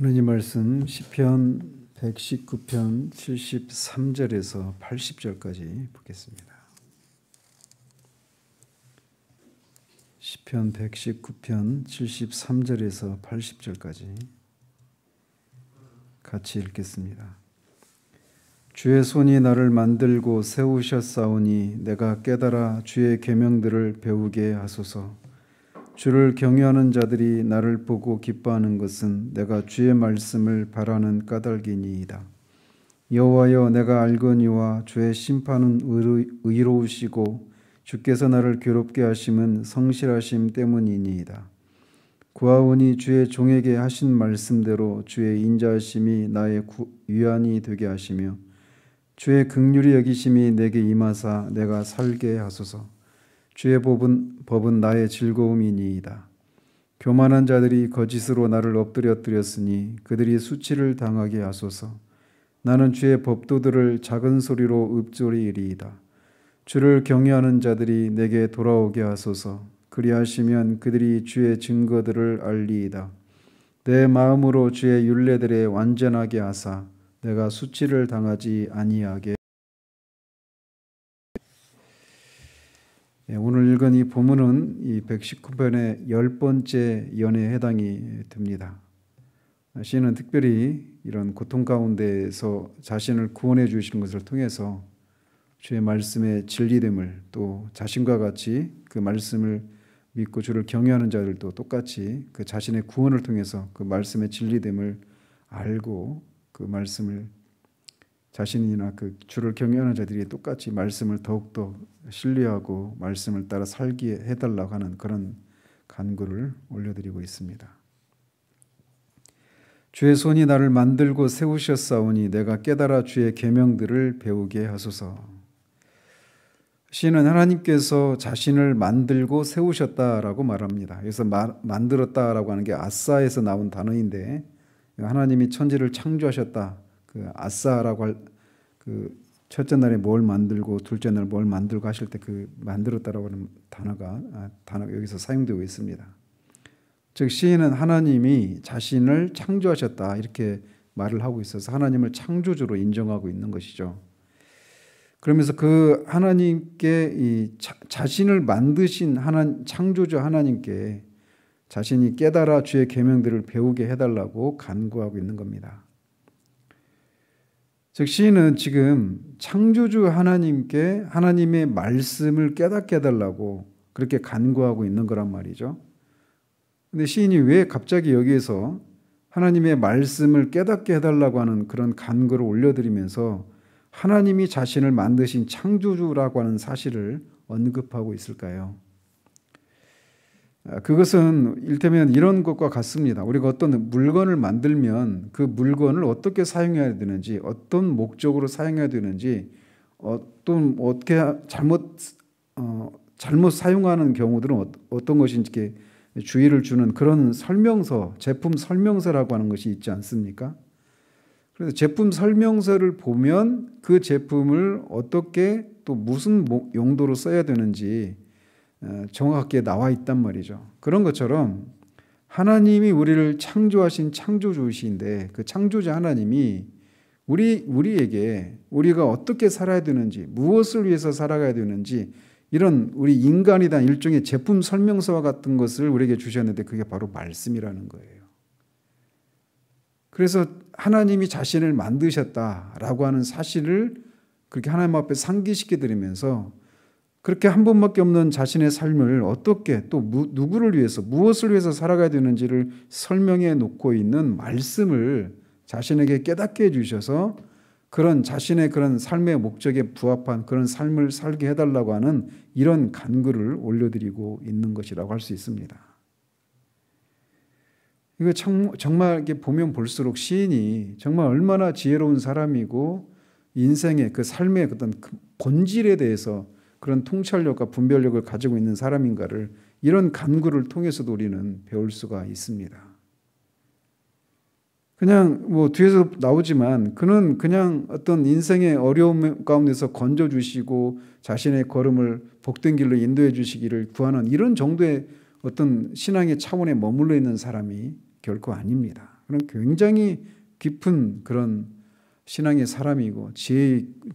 하느님 말씀 시편 119편 73절에서 80절까지 보겠습니다. 시편 119편 73절에서 80절까지 같이 읽겠습니다. 주의 손이 나를 만들고 세우셨사오니 내가 깨달아 주의 계명들을 배우게 하소서. 주를 경외하는 자들이 나를 보고 기뻐하는 것은 내가 주의 말씀을 바라는 까닭이니이다. 여호와여, 내가 알거니와 주의 심판은 의로우시고 주께서 나를 괴롭게 하심은 성실하심 때문이니이다. 구하오니 주의 종에게 하신 말씀대로 주의 인자하심이 나의 위안이 되게 하시며 주의 긍휼히 여기심이 내게 임하사 내가 살게 하소서. 주의 법은 나의 즐거움이니이다. 교만한 자들이 거짓으로 나를 엎드렸으니 그들이 수치를 당하게 하소서. 나는 주의 법도들을 작은 소리로 읊조리이리이다. 주를 경외하는 자들이 내게 돌아오게 하소서. 그리하시면 그들이 주의 증거들을 알리이다. 내 마음으로 주의 율례들에 완전하게 하사 내가 수치를 당하지 아니하게. 오늘 읽은 이 본문은 이 119편의 10번째 연에 해당이 됩니다. 시인은 특별히 이런 고통 가운데에서 자신을 구원해 주시는 것을 통해서 주의 말씀의 진리됨을, 또 자신과 같이 그 말씀을 믿고 주를 경외하는 자들도 똑같이 그 자신의 구원을 통해서 그 말씀의 진리됨을 알고 그 말씀을 자신이나 그 주를 경외하는 자들이 똑같이 말씀을 더욱더 신뢰하고 말씀을 따라 살게 해달라고 하는 그런 간구를 올려드리고 있습니다. 주의 손이 나를 만들고 세우셨사오니 내가 깨달아 주의 계명들을 배우게 하소서. 시인은 하나님께서 자신을 만들고 세우셨다라고 말합니다. 그래서 만들었다라고 하는 게 아사에서 나온 단어인데, 하나님이 천지를 창조하셨다. 그 아사라고 할 그 첫째 날에 뭘 만들고 둘째 날 뭘 만들고 하실 때 그 만들었다라고 하는 단어가 여기서 사용되고 있습니다. 즉 시인은 하나님이 자신을 창조하셨다 이렇게 말을 하고 있어서 하나님을 창조주로 인정하고 있는 것이죠. 그러면서 그 하나님께 이 자신을 만드신 창조주 하나님께 자신이 깨달아 주의 계명들을 배우게 해달라고 간구하고 있는 겁니다. 즉 시인은 지금 창조주 하나님께 하나님의 말씀을 깨닫게 해달라고 그렇게 간구하고 있는 거란 말이죠. 근데 시인이 왜 갑자기 여기에서 하나님의 말씀을 깨닫게 해달라고 하는 그런 간구를 올려드리면서 하나님이 자신을 만드신 창조주라고 하는 사실을 언급하고 있을까요? 그것은 일테면 이런 것과 같습니다. 우리가 어떤 물건을 만들면 그 물건을 어떻게 사용해야 되는지, 어떤 목적으로 사용해야 되는지, 어떻게 잘못 사용하는 경우들은 어떤 것인지 주의를 주는 그런 설명서, 제품 설명서라고 하는 것이 있지 않습니까? 그래서 제품 설명서를 보면 그 제품을 어떻게 또 무슨 용도로 써야 되는지 정확하게 나와 있단 말이죠. 그런 것처럼 하나님이 우리를 창조하신 창조주이신데 그 창조자 하나님이 우리에게 우리가 어떻게 살아야 되는지, 무엇을 위해서 살아가야 되는지, 이런 우리 인간에 대한 일종의 제품 설명서와 같은 것을 우리에게 주셨는데 그게 바로 말씀이라는 거예요. 그래서 하나님이 자신을 만드셨다라고 하는 사실을 그렇게 하나님 앞에 상기시켜 드리면서 그렇게 한 번밖에 없는 자신의 삶을 어떻게 또 누구를 위해서 무엇을 위해서 살아가야 되는지를 설명해 놓고 있는 말씀을 자신에게 깨닫게 해주셔서 그런 자신의 그런 삶의 목적에 부합한 그런 삶을 살게 해달라고 하는 이런 간구를 올려드리고 있는 것이라고 할 수 있습니다. 이거 정말 이렇게 보면 볼수록 시인이 정말 얼마나 지혜로운 사람이고 인생의 그 삶의 어떤 본질에 대해서 그런 통찰력과 분별력을 가지고 있는 사람인가를 이런 간구를 통해서도 우리는 배울 수가 있습니다. 그냥 뒤에서 나오지만 그는 그냥 어떤 인생의 어려움 가운데서 건져주시고 자신의 걸음을 복된 길로 인도해 주시기를 구하는 이런 정도의 어떤 신앙의 차원에 머물러 있는 사람이 결코 아닙니다. 그런 굉장히 깊은 그런 신앙의 사람이고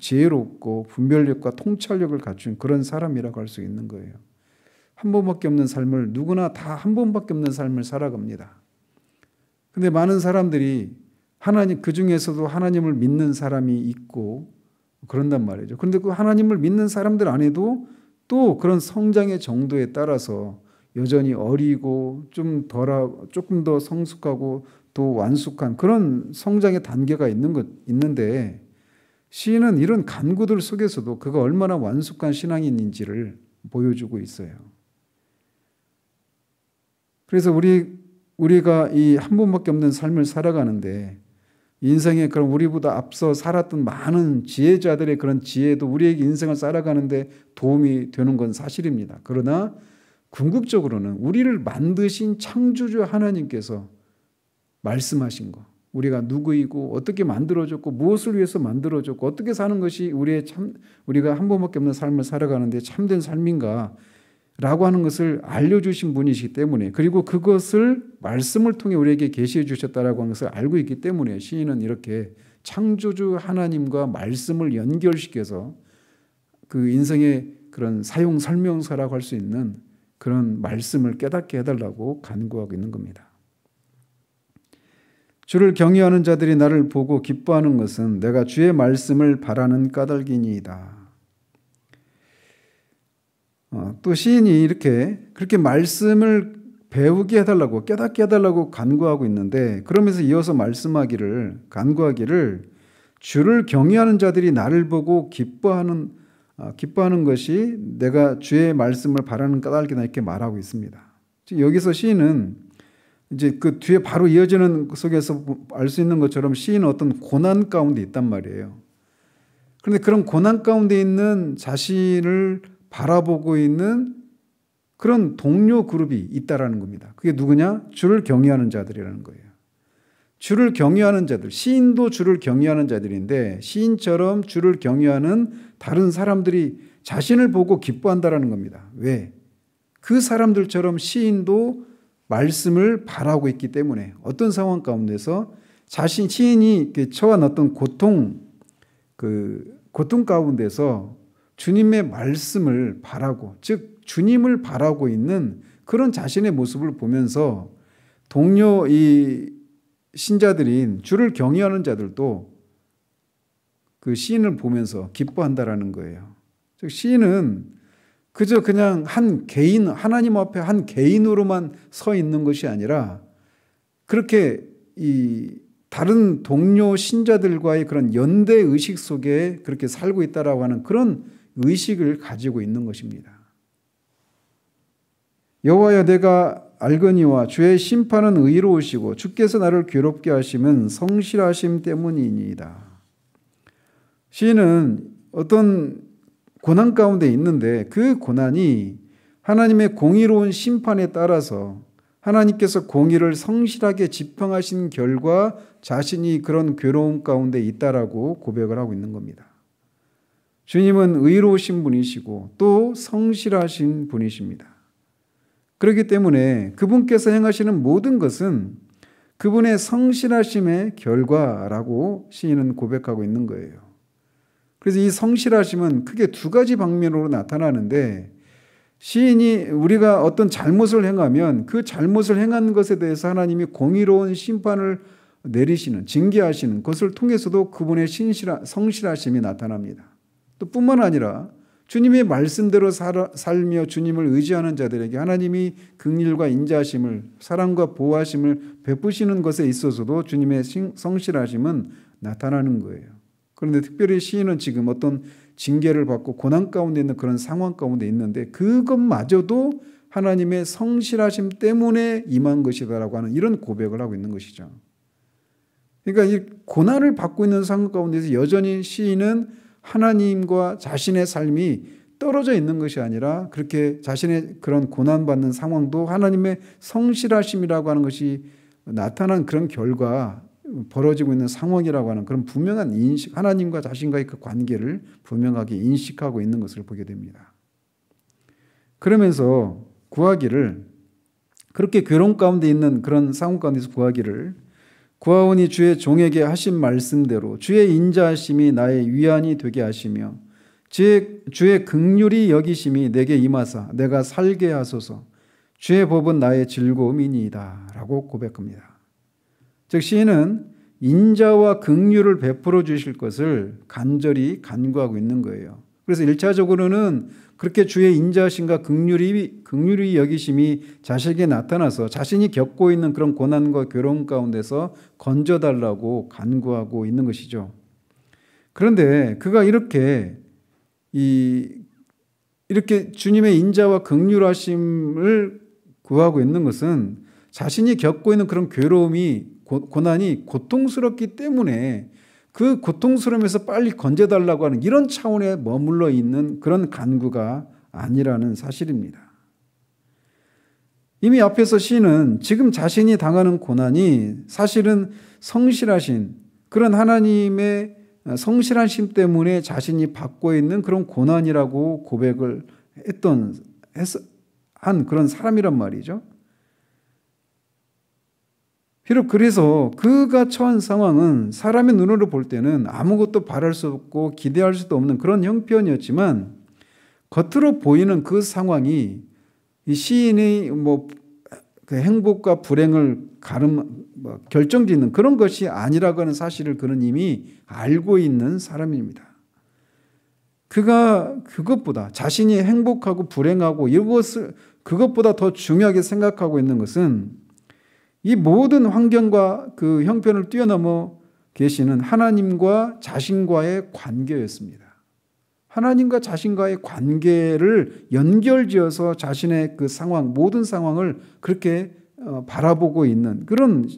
지혜롭고 분별력과 통찰력을 갖춘 그런 사람이라고 할 수 있는 거예요. 한 번밖에 없는 삶을 누구나 다 한 번밖에 없는 삶을 살아갑니다. 근데 많은 사람들이 하나님, 그 중에서도 하나님을 믿는 사람이 있고 그런단 말이죠. 그런데 그 하나님을 믿는 사람들 안에도 또 그런 성장의 정도에 따라서 여전히 어리고 조금 더 성숙하고 또 완숙한 그런 성장의 단계가 있는데 시인은 이런 간구들 속에서도 그가 얼마나 완숙한 신앙인인지를 보여주고 있어요. 그래서 우리가 이 한 번밖에 없는 삶을 살아가는데 인생에 그런 우리보다 앞서 살았던 많은 지혜자들의 그런 지혜도 우리에게 인생을 살아가는데 도움이 되는 건 사실입니다. 그러나 궁극적으로는 우리를 만드신 창조주 하나님께서 말씀하신 거, 우리가 누구이고 어떻게 만들어졌고 무엇을 위해서 만들어졌고 어떻게 사는 것이 우리가 한 번밖에 없는 삶을 살아가는데 참된 삶인가 라고 하는 것을 알려주신 분이시기 때문에, 그리고 그것을 말씀을 통해 우리에게 계시해 주셨다라고 하는 것을 알고 있기 때문에 시인은 이렇게 창조주 하나님과 말씀을 연결시켜서 그 인생의 그런 사용 설명서라고 할 수 있는 그런 말씀을 깨닫게 해달라고 간구하고 있는 겁니다. 주를 경외하는 자들이 나를 보고 기뻐하는 것은 내가 주의 말씀을 바라는 까닭이니이다. 또 시인이 그렇게 말씀을 배우게 해달라고, 깨닫게 해달라고 간구하고 있는데, 그러면서 이어서 간구하기를 주를 경외하는 자들이 나를 보고 기뻐하는 것이 내가 주의 말씀을 바라는 까닭이다, 이렇게 말하고 있습니다. 여기서 시인은 이제 그 뒤에 바로 이어지는 속에서 알 수 있는 것처럼 시인은 어떤 고난 가운데 있단 말이에요. 그런데 그런 고난 가운데 있는 자신을 바라보고 있는 그런 동료 그룹이 있다라는 겁니다. 그게 누구냐? 주를 경외하는 자들이라는 거예요. 주를 경외하는 자들, 시인도 주를 경외하는 자들인데 시인처럼 주를 경외하는 다른 사람들이 자신을 보고 기뻐한다라는 겁니다. 왜? 그 사람들처럼 시인도 말씀을 바라고 있기 때문에 어떤 상황 가운데서 시인이 처한 어떤 고통 가운데서 주님의 말씀을 바라고, 즉 주님을 바라고 있는 그런 자신의 모습을 보면서 동료 이 신자들인 주를 경외하는 자들도 그 시인을 보면서 기뻐한다라는 거예요. 즉 시인은 그저 그냥 한 개인, 하나님 앞에 한 개인으로만 서 있는 것이 아니라 그렇게 이 다른 동료 신자들과의 그런 연대 의식 속에 그렇게 살고 있다라고 하는 그런 의식을 가지고 있는 것입니다. 여호와여, 내가 알거니와 주의 심판은 의로우시고 주께서 나를 괴롭게 하심은 성실하심 때문이니이다. 시인은 어떤 고난 가운데 있는데 그 고난이 하나님의 공의로운 심판에 따라서 하나님께서 공의를 성실하게 집행하신 결과 자신이 그런 괴로움 가운데 있다라고 고백을 하고 있는 겁니다. 주님은 의로우신 분이시고 또 성실하신 분이십니다. 그렇기 때문에 그분께서 행하시는 모든 것은 그분의 성실하심의 결과라고 시인은 고백하고 있는 거예요. 그래서 이 성실하심은 크게 두 가지 방면으로 나타나는데, 시인이 우리가 어떤 잘못을 행하면 그 잘못을 행한 것에 대해서 하나님이 공의로운 심판을 내리시는, 징계하시는 것을 통해서도 그분의 성실하심이 나타납니다. 또 뿐만 아니라 주님의 말씀대로 살며 주님을 의지하는 자들에게 하나님이 긍휼과 인자하심을, 사랑과 보호하심을 베푸시는 것에 있어서도 주님의 성실하심은 나타나는 거예요. 그런데 특별히 시인은 지금 어떤 징계를 받고 고난 가운데 있는 그런 상황 가운데 있는데 그것마저도 하나님의 성실하심 때문에 임한 것이다라고 하는 이런 고백을 하고 있는 것이죠. 그러니까 이 고난을 받고 있는 상황 가운데서 여전히 시인은 하나님과 자신의 삶이 떨어져 있는 것이 아니라 그렇게 자신의 그런 고난받는 상황도 하나님의 성실하심이라고 하는 것이 나타난 그런 결과, 벌어지고 있는 상황이라고 하는 그런 분명한 인식, 하나님과 자신과의 그 관계를 분명하게 인식하고 있는 것을 보게 됩니다. 그러면서 구하기를, 그렇게 괴로움 가운데 있는 그런 상황 가운데서 구하기를 구하오니 주의 종에게 하신 말씀대로 주의 인자하심이 나의 위안이 되게 하시며 주의 긍휼히 여기심이 내게 임하사 내가 살게 하소서. 주의 법은 나의 즐거움이니이다 라고 고백합니다. 즉 시인은 인자와 긍휼을 베풀어 주실 것을 간절히 간구하고 있는 거예요. 그래서 1차적으로는 그렇게 주의 인자하심과 긍휼히 여기심이 자신에게 나타나서 자신이 겪고 있는 그런 고난과 괴로움 가운데서 건져달라고 간구하고 있는 것이죠. 그런데 그가 이렇게 주님의 인자와 긍휼하심을 구하고 있는 것은 자신이 겪고 있는 그런 괴로움이 고난이 고통스럽기 때문에 그 고통스러움에서 빨리 건져달라고 하는 이런 차원에 머물러 있는 그런 간구가 아니라는 사실입니다. 이미 앞에서 시인은 지금 자신이 당하는 고난이 사실은 성실하신 그런 하나님의 성실하심 때문에 자신이 받고 있는 그런 고난이라고 고백을 한 그런 사람이란 말이죠. 비록 그래서 그가 처한 상황은 사람의 눈으로 볼 때는 아무것도 바랄 수 없고 기대할 수도 없는 그런 형편이었지만 겉으로 보이는 그 상황이 이 시인의 그 행복과 불행을 결정짓는 그런 것이 아니라고 하는 사실을 그는 이미 알고 있는 사람입니다. 그가 그것보다 자신이 행복하고 불행하고 이것을 그것보다 더 중요하게 생각하고 있는 것은 이 모든 환경과 그 형편을 뛰어넘어 계시는 하나님과 자신과의 관계였습니다. 하나님과 자신과의 관계를 연결지어서 자신의 그 상황, 모든 상황을 그렇게 바라보고 있는 그런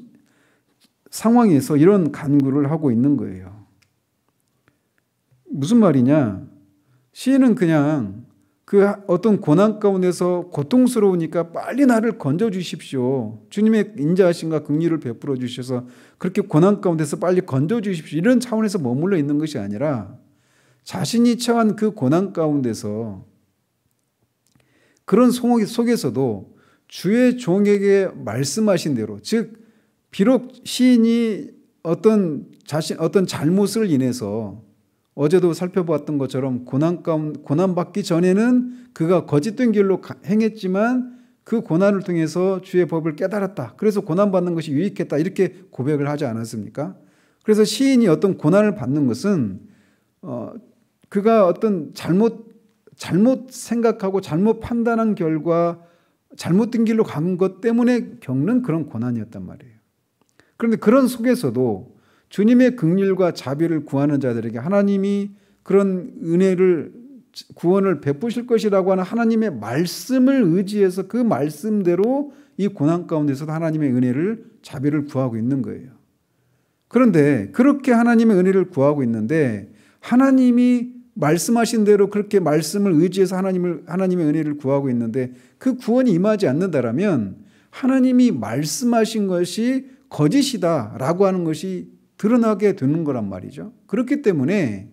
상황에서 이런 간구를 하고 있는 거예요. 무슨 말이냐? 시인은 그냥 그 어떤 고난 가운데서 고통스러우니까 빨리 나를 건져주십시오. 주님의 인자하심과 긍휼을 베풀어 주셔서 그렇게 고난 가운데서 빨리 건져주십시오. 이런 차원에서 머물러 있는 것이 아니라 자신이 처한 그 고난 가운데서 그런 속에서도 주의 종에게 말씀하신 대로, 즉 비록 시인이 어떤 잘못을 인해서 어제도 살펴보았던 것처럼 고난받기 전에는 그가 거짓된 길로 행했지만 그 고난을 통해서 주의 법을 깨달았다. 그래서 고난받는 것이 유익했다. 이렇게 고백을 하지 않았습니까? 그래서 시인이 어떤 고난을 받는 것은 그가 어떤 잘못 생각하고 잘못 판단한 결과 잘못된 길로 간 것 때문에 겪는 그런 고난이었단 말이에요. 그런데 그런 속에서도 주님의 긍휼과 자비를 구하는 자들에게 하나님이 그런 은혜를 구원을 베푸실 것이라고 하는 하나님의 말씀을 의지해서 그 말씀대로 이 고난 가운데서도 하나님의 은혜를 자비를 구하고 있는 거예요. 그런데 그렇게 하나님의 은혜를 구하고 있는데 하나님이 말씀하신 대로 그렇게 말씀을 의지해서 하나님의 은혜를 구하고 있는데 그 구원이 임하지 않는다라면 하나님이 말씀하신 것이 거짓이다라고 하는 것이 드러나게 되는 거란 말이죠. 그렇기 때문에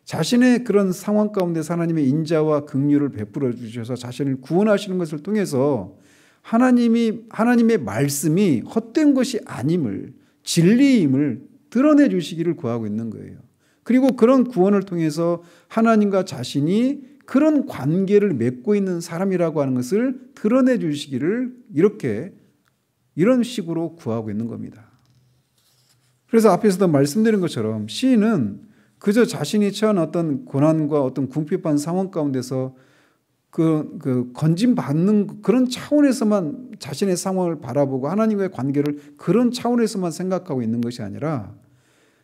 자신의 그런 상황 가운데서 하나님의 인자와 긍휼을 베풀어 주셔서 자신을 구원하시는 것을 통해서 하나님의 말씀이 헛된 것이 아님을, 진리임을 드러내 주시기를 구하고 있는 거예요. 그리고 그런 구원을 통해서 하나님과 자신이 그런 관계를 맺고 있는 사람이라고 하는 것을 드러내 주시기를 이런 식으로 구하고 있는 겁니다. 그래서 앞에서도 말씀드린 것처럼 시인은 그저 자신이 처한 어떤 고난과 어떤 궁핍한 상황 가운데서 그 건짐받는 그런 차원에서만 자신의 상황을 바라보고 하나님과의 관계를 그런 차원에서만 생각하고 있는 것이 아니라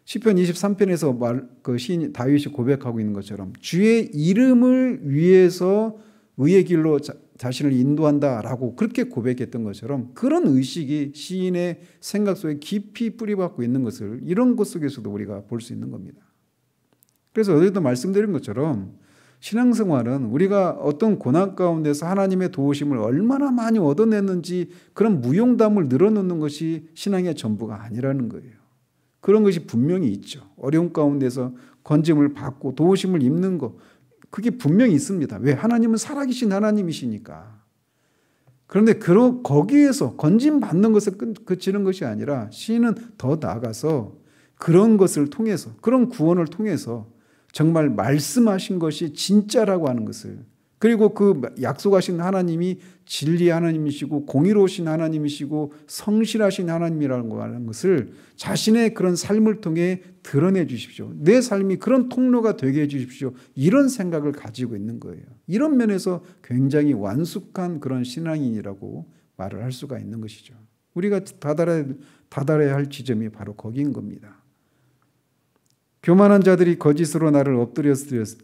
시편 23편에서 그 시인 다윗이 고백하고 있는 것처럼 주의 이름을 위해서 의의 길로 자신을 인도한다라고 그렇게 고백했던 것처럼 그런 의식이 시인의 생각 속에 깊이 뿌리박고 있는 것을 이런 것 속에서도 우리가 볼 수 있는 겁니다. 그래서 어제도 말씀드린 것처럼 신앙생활은 우리가 어떤 고난 가운데서 하나님의 도우심을 얼마나 많이 얻어냈는지 그런 무용담을 늘어놓는 것이 신앙의 전부가 아니라는 거예요. 그런 것이 분명히 있죠. 어려움 가운데서 건짐을 받고 도우심을 입는 것, 그게 분명히 있습니다. 왜? 하나님은 살아계신 하나님이시니까. 그런데 거기에서 건진받는 것에 그치는 것이 아니라 시인은 더 나아가서 그런 것을 통해서, 그런 구원을 통해서 정말 말씀하신 것이 진짜라고 하는 것을, 그리고 그 약속하신 하나님이 진리의 하나님이시고 공의로우신 하나님이시고 성실하신 하나님이라고 하는 것을 자신의 그런 삶을 통해 드러내 주십시오. 내 삶이 그런 통로가 되게 해 주십시오. 이런 생각을 가지고 있는 거예요. 이런 면에서 굉장히 완숙한 그런 신앙인이라고 말을 할 수가 있는 것이죠. 우리가 다달아야 할 지점이 바로 거기인 겁니다. 교만한 자들이 거짓으로 나를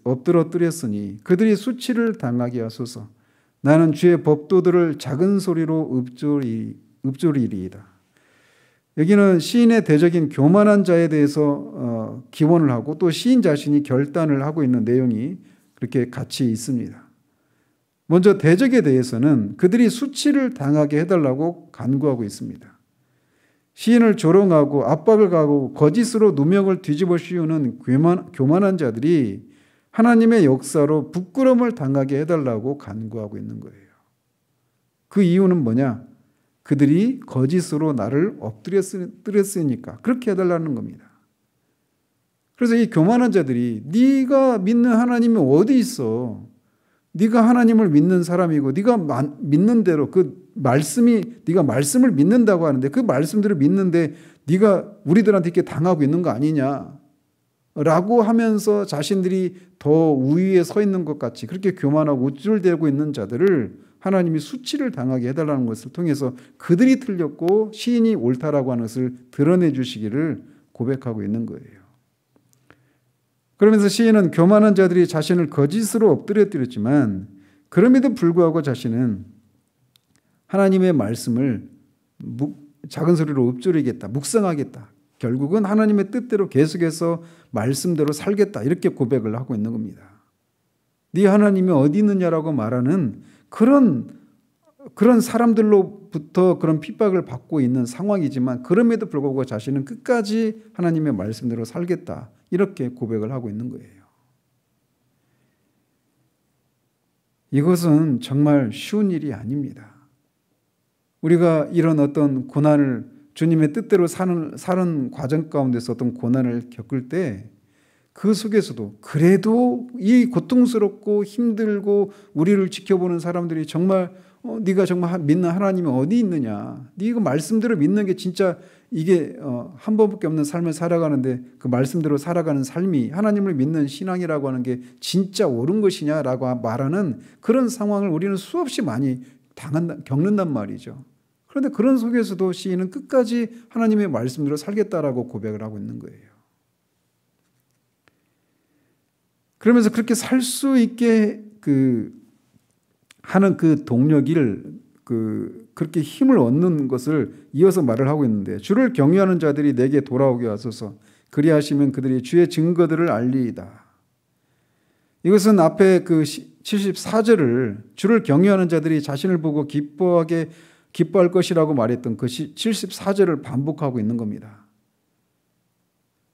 엎드러뜨렸으니 그들이 수치를 당하게 하소서. 나는 주의 법도들을 작은 소리로 읊조리리이다. 여기는 시인의 대적인 교만한 자에 대해서 기원을 하고 또 시인 자신이 결단을 하고 있는 내용이 그렇게 같이 있습니다. 먼저 대적에 대해서는 그들이 수치를 당하게 해달라고 간구하고 있습니다. 시인을 조롱하고 압박을 가하고 거짓으로 누명을 뒤집어 씌우는 교만한 자들이 하나님의 역사로 부끄러움을 당하게 해달라고 간구하고 있는 거예요. 그 이유는 뭐냐? 그들이 거짓으로 나를 엎드렸으니까 그렇게 해달라는 겁니다. 그래서 이 교만한 자들이 네가 믿는 하나님이 어디 있어? 네가 하나님을 믿는 사람이고 네가 믿는 대로 그 말씀이, 네가 말씀을 믿는다고 하는데 그 말씀들을 믿는데 네가 우리들한테 이렇게 당하고 있는 거 아니냐 라고 하면서 자신들이 더 우위에 서 있는 것 같이 그렇게 교만하고 우쭐대고 있는 자들을 하나님이 수치를 당하게 해달라는 것을 통해서 그들이 틀렸고 시인이 옳다라고 하는 것을 드러내 주시기를 고백하고 있는 거예요. 그러면서 시인은 교만한 자들이 자신을 거짓으로 엎드려뜨렸지만 그럼에도 불구하고 자신은 하나님의 말씀을 작은 소리로 읊조리겠다, 묵상하겠다. 결국은 하나님의 뜻대로 계속해서 말씀대로 살겠다. 이렇게 고백을 하고 있는 겁니다. 네 하나님이 어디 있느냐라고 말하는 그런 사람들로부터 그런 핍박을 받고 있는 상황이지만 그럼에도 불구하고 자신은 끝까지 하나님의 말씀대로 살겠다. 이렇게 고백을 하고 있는 거예요. 이것은 정말 쉬운 일이 아닙니다. 우리가 이런 어떤 고난을 주님의 뜻대로 사는 과정 가운데서 어떤 고난을 겪을 때 그 속에서도 그래도 이 고통스럽고 힘들고 우리를 지켜보는 사람들이 정말 네가 정말 믿는 하나님이 어디 있느냐, 네가 말씀대로 믿는 게 진짜 이게 한 번밖에 없는 삶을 살아가는데 그 말씀대로 살아가는 삶이 하나님을 믿는 신앙이라고 하는 게 진짜 옳은 것이냐라고 말하는 그런 상황을 우리는 수없이 많이 겪는단 말이죠. 그런데 그런 속에서도 시인은 끝까지 하나님의 말씀대로 살겠다라고 고백을 하고 있는 거예요. 그러면서 그렇게 살 수 있게 하는 그 동력을 그렇게 힘을 얻는 것을 이어서 말을 하고 있는데 주를 경외하는 자들이 내게 돌아오게 하소서. 그리하시면 그들이 주의 증거들을 알리이다. 이것은 앞에 그 74절을 주를 경외하는 자들이 자신을 보고 기뻐할 것이라고 말했던 그 74절을 반복하고 있는 겁니다.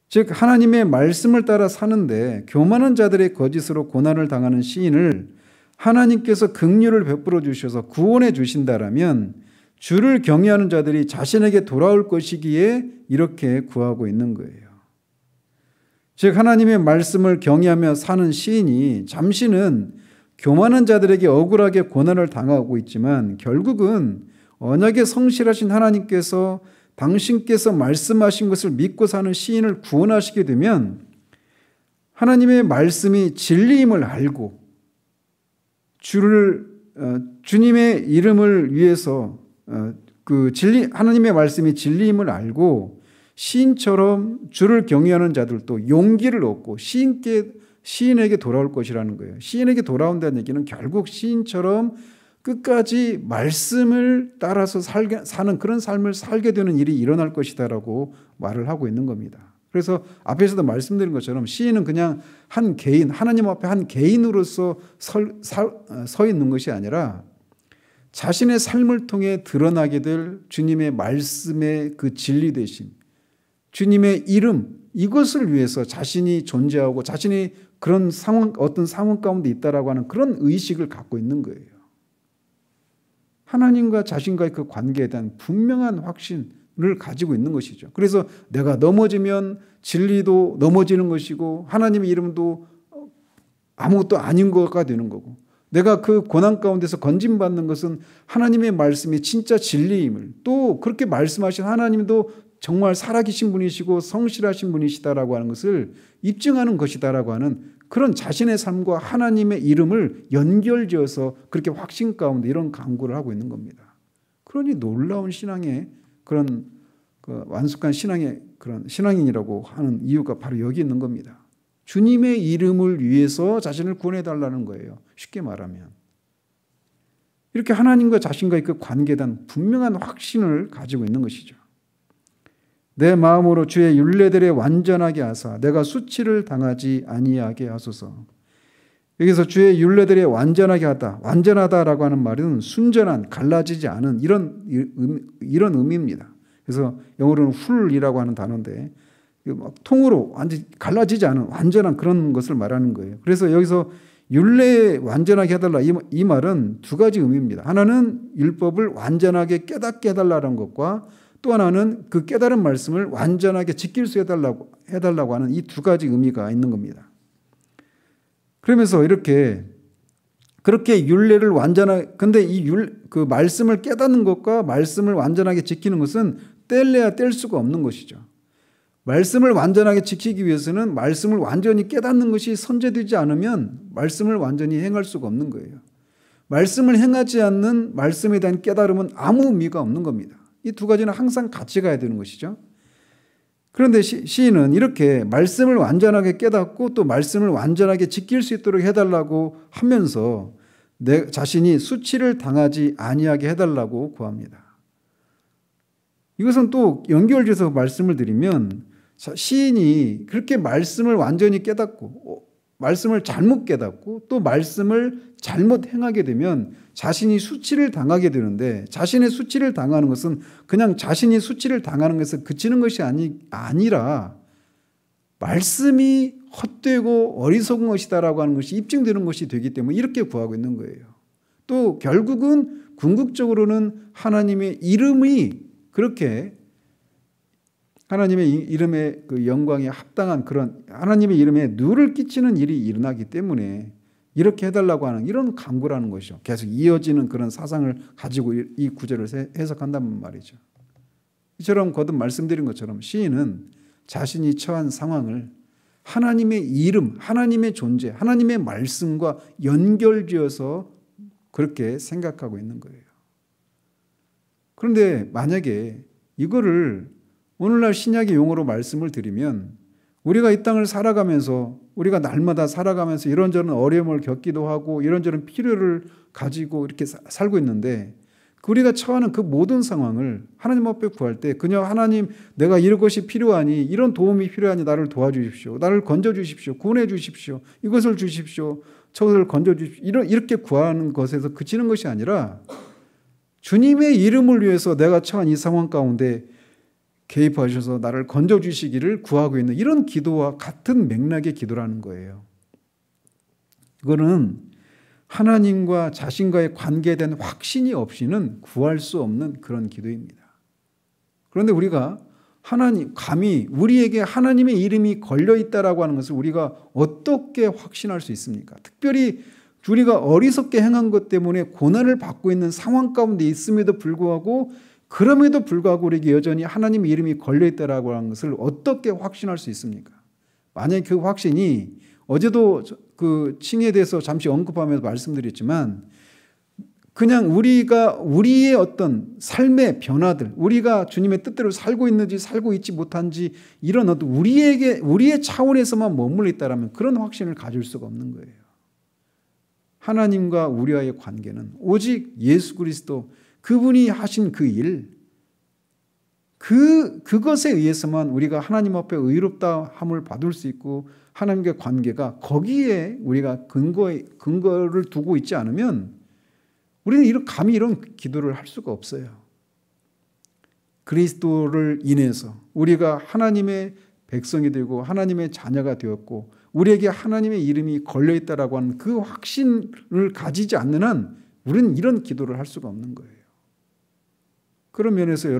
즉 하나님의 말씀을 따라 사는데 교만한 자들의 거짓으로 고난을 당하는 시인을 하나님께서 긍휼을 베풀어 주셔서 구원해 주신다라면 주를 경외하는 자들이 자신에게 돌아올 것이기에 이렇게 구하고 있는 거예요. 즉 하나님의 말씀을 경외하며 사는 시인이 잠시는 교만한 자들에게 억울하게 고난을 당하고 있지만 결국은 언약에 성실하신 하나님께서 당신께서 말씀하신 것을 믿고 사는 시인을 구원하시게 되면 하나님의 말씀이 진리임을 알고 주님의 이름을 위해서 하나님의 말씀이 진리임을 알고 시인처럼 주를 경외하는 자들도 용기를 얻고 시인에게 돌아올 것이라는 거예요. 시인에게 돌아온다는 얘기는 결국 시인처럼 끝까지 말씀을 따라서 사는 그런 삶을 살게 되는 일이 일어날 것이다라고 말을 하고 있는 겁니다. 그래서 앞에서도 말씀드린 것처럼 시인은 그냥 한 개인, 하나님 앞에 한 개인으로서 서 있는 것이 아니라 자신의 삶을 통해 드러나게 될 주님의 말씀의 그 진리 되심, 주님의 이름, 이것을 위해서 자신이 존재하고 자신이 그런 어떤 상황 가운데 있다라고 하는 그런 의식을 갖고 있는 거예요. 하나님과 자신과의 그 관계에 대한 분명한 확신을 가지고 있는 것이죠. 그래서 내가 넘어지면 진리도 넘어지는 것이고 하나님의 이름도 아무것도 아닌 것가 되는 거고, 내가 그 고난 가운데서 건짐받는 것은 하나님의 말씀이 진짜 진리임을, 또 그렇게 말씀하신 하나님도 정말 살아계신 분이시고 성실하신 분이시다라고 하는 것을 입증하는 것이다라고 하는 그런 자신의 삶과 하나님의 이름을 연결지어서 그렇게 확신 가운데 이런 강구를 하고 있는 겁니다. 그러니 놀라운 신앙의 그런 완숙한 신앙의 그런 신앙인이라고 하는 이유가 바로 여기 있는 겁니다. 주님의 이름을 위해서 자신을 구원해 달라는 거예요. 쉽게 말하면. 이렇게 하나님과 자신과의 그 관계에 대한 분명한 확신을 가지고 있는 것이죠. 내 마음으로 주의 율례들에 완전하게 하사 내가 수치를 당하지 아니하게 하소서. 여기서 주의 율례들에 완전하게 하다, 완전하다라고 하는 말은 순전한, 갈라지지 않은 이런 의미입니다. 그래서 영어로는 훌이라고 하는 단어인데 통으로 완전히 갈라지지 않은 완전한 그런 것을 말하는 거예요. 그래서 여기서 율례에 완전하게 해달라, 이 말은 두 가지 의미입니다. 하나는 율법을 완전하게 깨닫게 해달라는 것과 또 하나는 그 깨달은 말씀을 완전하게 지킬 수 해달라고 하는 이 두 가지 의미가 있는 겁니다. 그러면서 그렇게 율례를 근데 그 말씀을 깨닫는 것과 말씀을 완전하게 지키는 것은 뗄래야 뗄 수가 없는 것이죠. 말씀을 완전하게 지키기 위해서는 말씀을 완전히 깨닫는 것이 선제되지 않으면 말씀을 완전히 행할 수가 없는 거예요. 말씀을 행하지 않는 말씀에 대한 깨달음은 아무 의미가 없는 겁니다. 이 두 가지는 항상 같이 가야 되는 것이죠. 그런데 시인은 이렇게 말씀을 완전하게 깨닫고 또 말씀을 완전하게 지킬 수 있도록 해달라고 하면서 내 자신이 수치를 당하지 아니하게 해달라고 구합니다. 이것은 또 연결돼서 말씀을 드리면 시인이 그렇게 말씀을 완전히 깨닫고 말씀을 잘못 깨닫고 또 말씀을 잘못 행하게 되면 자신이 수치를 당하게 되는데, 자신의 수치를 당하는 것은 그냥 자신이 수치를 당하는 것에 그치는 것이 아니라 말씀이 헛되고 어리석은 것이다라고 하는 것이 입증되는 것이 되기 때문에 이렇게 구하고 있는 거예요. 또 결국은 궁극적으로는 하나님의 이름이 그렇게 하나님의 이름의 그 영광에 합당한 그런 하나님의 이름에 누를 끼치는 일이 일어나기 때문에 이렇게 해달라고 하는 이런 강구라는 것이죠. 계속 이어지는 그런 사상을 가지고 이 구절을 해석한다는 말이죠. 이처럼 거듭 말씀드린 것처럼 시인은 자신이 처한 상황을 하나님의 이름, 하나님의 존재, 하나님의 말씀과 연결지어서 그렇게 생각하고 있는 거예요. 그런데 만약에 이거를 오늘날 신약의 용어로 말씀을 드리면 우리가 이 땅을 살아가면서 우리가 날마다 살아가면서 이런저런 어려움을 겪기도 하고 이런저런 필요를 가지고 이렇게 살고 있는데 우리가 처하는 그 모든 상황을 하나님 앞에 구할 때 그냥 하나님 내가 이런 것이 필요하니 이런 도움이 필요하니 나를 도와주십시오. 나를 건져주십시오. 구원해 주십시오. 이것을 주십시오. 저것을 건져주십시오. 이렇게 구하는 것에서 그치는 것이 아니라 주님의 이름을 위해서 내가 처한 이 상황 가운데 개입하셔서 나를 건져주시기를 구하고 있는 이런 기도와 같은 맥락의 기도라는 거예요. 이거는 하나님과 자신과의 관계에 대한 확신이 없이는 구할 수 없는 그런 기도입니다. 그런데 우리가 감히 우리에게 하나님의 이름이 걸려있다라고 하는 것을 우리가 어떻게 확신할 수 있습니까? 특별히 우리가 어리석게 행한 것 때문에 고난을 받고 있는 상황 가운데 있음에도 불구하고 우리에게 여전히 하나님의 이름이 걸려있다라고 하는 것을 어떻게 확신할 수 있습니까? 만약에 그 확신이 어제도 그 칭에 대해서 잠시 언급하면서 말씀드렸지만 그냥 우리의 어떤 삶의 변화들, 우리가 주님의 뜻대로 살고 있는지 살고 있지 못한지 이런 어떤 우리의 차원에서만 머물러 있다라면 그런 확신을 가질 수가 없는 거예요. 하나님과 우리와의 관계는 오직 예수 그리스도 그분이 하신 그 일, 그것에 의해서만 우리가 하나님 앞에 의롭다함을 받을 수 있고 하나님과의 관계가 거기에 우리가 근거를 두고 있지 않으면 우리는 감히 이런 기도를 할 수가 없어요. 그리스도를 인해서 우리가 하나님의 백성이 되고 하나님의 자녀가 되었고 우리에게 하나님의 이름이 걸려있다라고 하는 그 확신을 가지지 않는 한 우리는 이런 기도를 할 수가 없는 거예요. 그런 면에서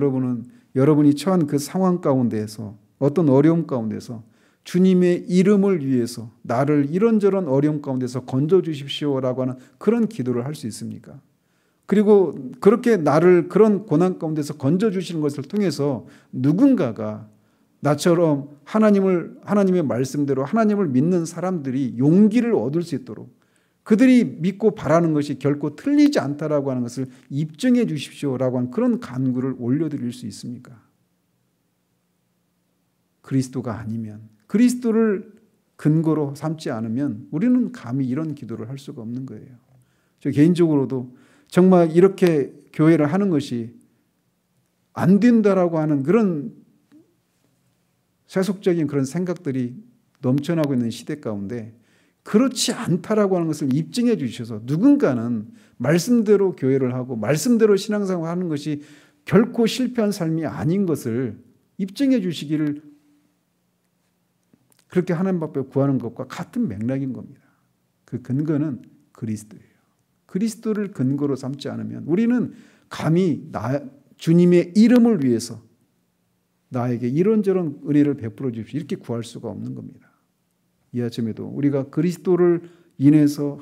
여러분이 처한 그 상황 가운데에서 어떤 어려움 가운데서 주님의 이름을 위해서 나를 이런저런 어려움 가운데서 건져 주십시오라고 하는 그런 기도를 할 수 있습니까? 그리고 그렇게 나를 그런 고난 가운데서 건져 주시는 것을 통해서 누군가가 나처럼 하나님의 말씀대로 하나님을 믿는 사람들이 용기를 얻을 수 있도록 그들이 믿고 바라는 것이 결코 틀리지 않다라고 하는 것을 입증해 주십시오라고 하는 그런 간구를 올려드릴 수 있습니까? 그리스도가 아니면, 그리스도를 근거로 삼지 않으면 우리는 감히 이런 기도를 할 수가 없는 거예요. 저 개인적으로도 정말 이렇게 교회를 하는 것이 안 된다라고 하는 그런 세속적인 그런 생각들이 넘쳐나고 있는 시대 가운데 그렇지 않다라고 하는 것을 입증해 주셔서 누군가는 말씀대로 교회를 하고 말씀대로 신앙생활을 하는 것이 결코 실패한 삶이 아닌 것을 입증해 주시기를 그렇게 하나님 앞에 구하는 것과 같은 맥락인 겁니다. 그 근거는 그리스도예요. 그리스도를 근거로 삼지 않으면 우리는 감히 주님의 이름을 위해서 나에게 이런저런 은혜를 베풀어 주십시오 이렇게 구할 수가 없는 겁니다. 이 아침에도 우리가 그리스도를 인해서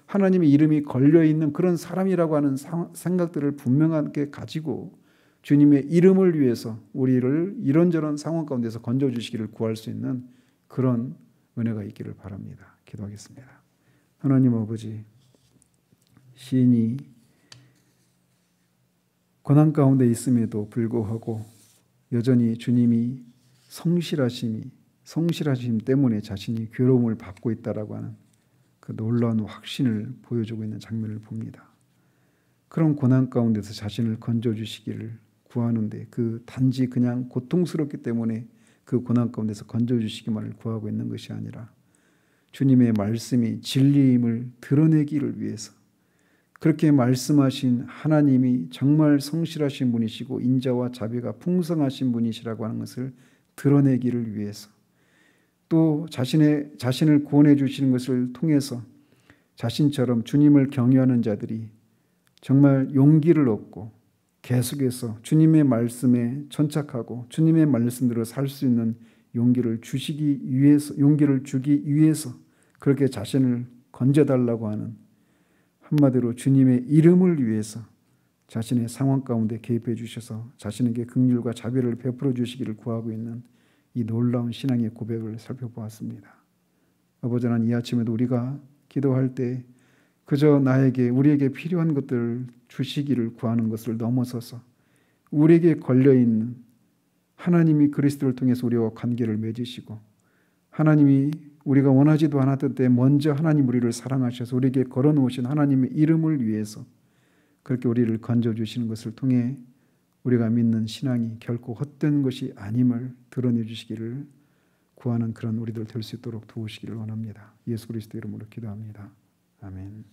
하나님의 이름이 걸려있는 그런 사람이라고 하는 생각들을 분명하게 가지고 주님의 이름을 위해서 우리를 이런저런 상황 가운데서 건져주시기를 구할 수 있는 그런 은혜가 있기를 바랍니다. 기도하겠습니다. 하나님 아버지, 시인이 고난 가운데 있음에도 불구하고 여전히 주님이 성실하심 때문에 자신이 괴로움을 받고 있다라고 하는 그 놀라운 확신을 보여주고 있는 장면을 봅니다. 그런 고난 가운데서 자신을 건져주시기를 구하는데 그 단지 그냥 고통스럽기 때문에 그 고난 가운데서 건져주시기만을 구하고 있는 것이 아니라 주님의 말씀이 진리임을 드러내기를 위해서 그렇게 말씀하신 하나님이 정말 성실하신 분이시고 인자와 자비가 풍성하신 분이시라고 하는 것을 드러내기를 위해서 또 자신을 구원해 주시는 것을 통해서 자신처럼 주님을 경외하는 자들이 정말 용기를 얻고 계속해서 주님의 말씀에 천착하고 주님의 말씀대로 살 수 있는 용기를 주기 위해서 그렇게 자신을 건져달라고 하는 한마디로 주님의 이름을 위해서 자신의 상황 가운데 개입해 주셔서 자신에게 긍휼과 자비를 베풀어 주시기를 구하고 있는 이 놀라운 신앙의 고백을 살펴보았습니다. 아버지 하나님, 이 아침에도 우리가 기도할 때 그저 우리에게 필요한 것들을 주시기를 구하는 것을 넘어서서 우리에게 걸려있는 하나님이 그리스도를 통해서 우리와 관계를 맺으시고 하나님이 우리가 원하지도 않았을 때 먼저 하나님 우리를 사랑하셔서 우리에게 걸어놓으신 하나님의 이름을 위해서 그렇게 우리를 건져주시는 것을 통해 우리가 믿는 신앙이 결코 헛된 것이 아님을 드러내 주시기를 구하는 그런 우리들 될 수 있도록 도우시기를 원합니다. 예수 그리스도 이름으로 기도합니다. 아멘.